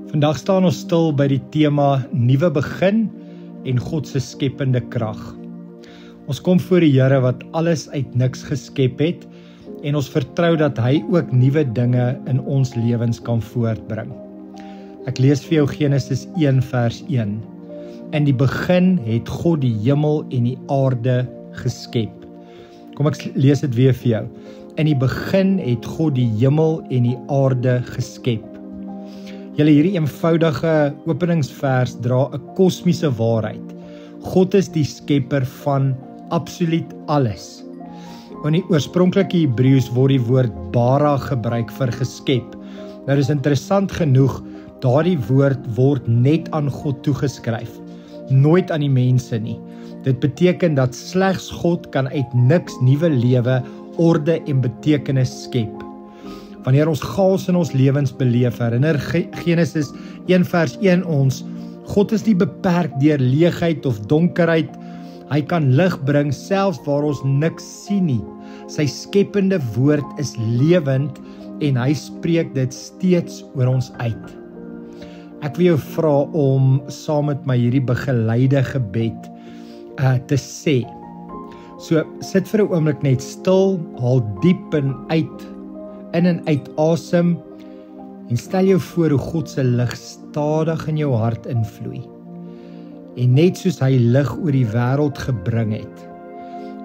Vandag staan ons stil by die tema nuwe begin en God se skepende krag. Ons kom voor die Here wat alles uit niks geskep het en ons vertrou dat hy ook nuwe dinge in ons lewens kan voortbring. Ek lees vir jou Genesis 1 vers 1. In die begin het God die hemel en die aarde geskep. Kom ek lees dit weer vir jou. In die begin het God die hemel en die aarde geskep. Julle, hierdie eenvoudige openingsvers dra 'n kosmiese waarheid. God is die skepper van absoluut alles. In die oorspronklike Hebreëus word die woord bara gebruik vir geskep. Nou dis interessant genoeg, daardie woord word net aan God toegeskryf, nooit aan die mense nie. Dit beteken dat slegs God kan uit niks nuwe lewe, orde en betekenis skep. Wanneer ons chaos in ons lewens beleef, herinner Genesis 1 vers 1 ons, God is nie beperk deur leegheid of donkerheid. Hy kan lig bring selfs waar ons niks sien nie. Sy skepende woord is lewend en hy spreek dit steeds oor ons uit. Ek wil jou vra om saam met my hierdie begeleide gebed te sê. So sit vir 'n oomblik net stil, haal diep in en uit asem en stel jou voor hoe God se lig stadig in jou hart invloei. En net soos hy lig oor die wêreld gebring het.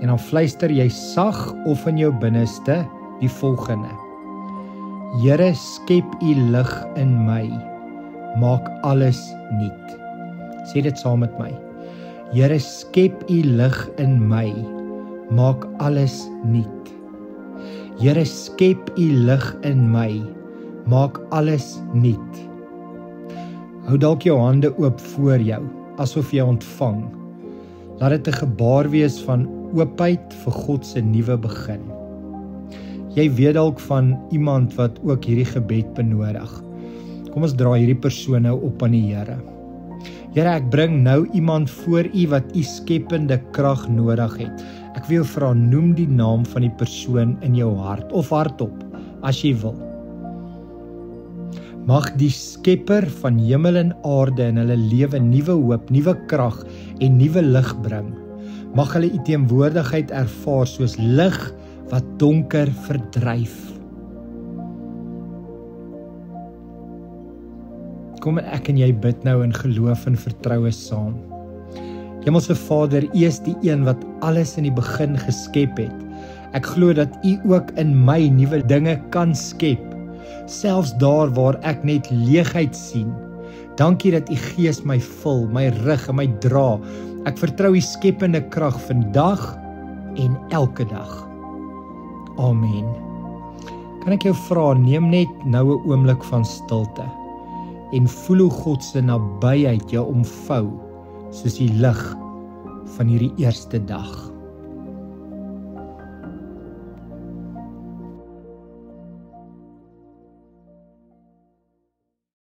En dan fluister jy sag of in jou binneste die volgende: Here, skep u lig in my, maak alles nuut. Sê dit saam met my. Here, skep u lig in my, maak alles nuut. Here, skep u lig in my, maak alles nuut. Hou dalk jou hande oop voor jou, asof jy ontvang. Laat dit 'n gebaar wees van oopheid vir God se nuwe begin. Jy weet dalk van iemand wat ook hierdie gebed benodig. Kom ons dra hierdie persoon nou op aan die Here. Here, ek bring nou iemand voor u wat u skepende krag nodig het. Ek wil jou vra, noem die naam van die persoon in jou hart, of hardop, as jy wil. Mag die skepper van hemel en aarde in hulle lewe nuwe hoop, nuwe krag en nuwe lig bring. Mag hulle u teenwoordigheid ervaar soos lig wat donker verdryf. Kom ek en jy bid nou in geloof en vertroue saam. Hemelse Vader, u is die een wat alles in die begin geskep het. Ek glo dat u ook in my nuwe dinge kan skep, selfs daar waar ek net leegheid sien. Dankie dat u Gees my vul, my rig en my dra. Ek vertrou u skepende krag vandag en elke dag. Amen. Kan ek jou vra, neem net nou 'n oomblik van stilte en voel hoe God se nabyheid jou omvou soos die lig van hierdie eerste dag.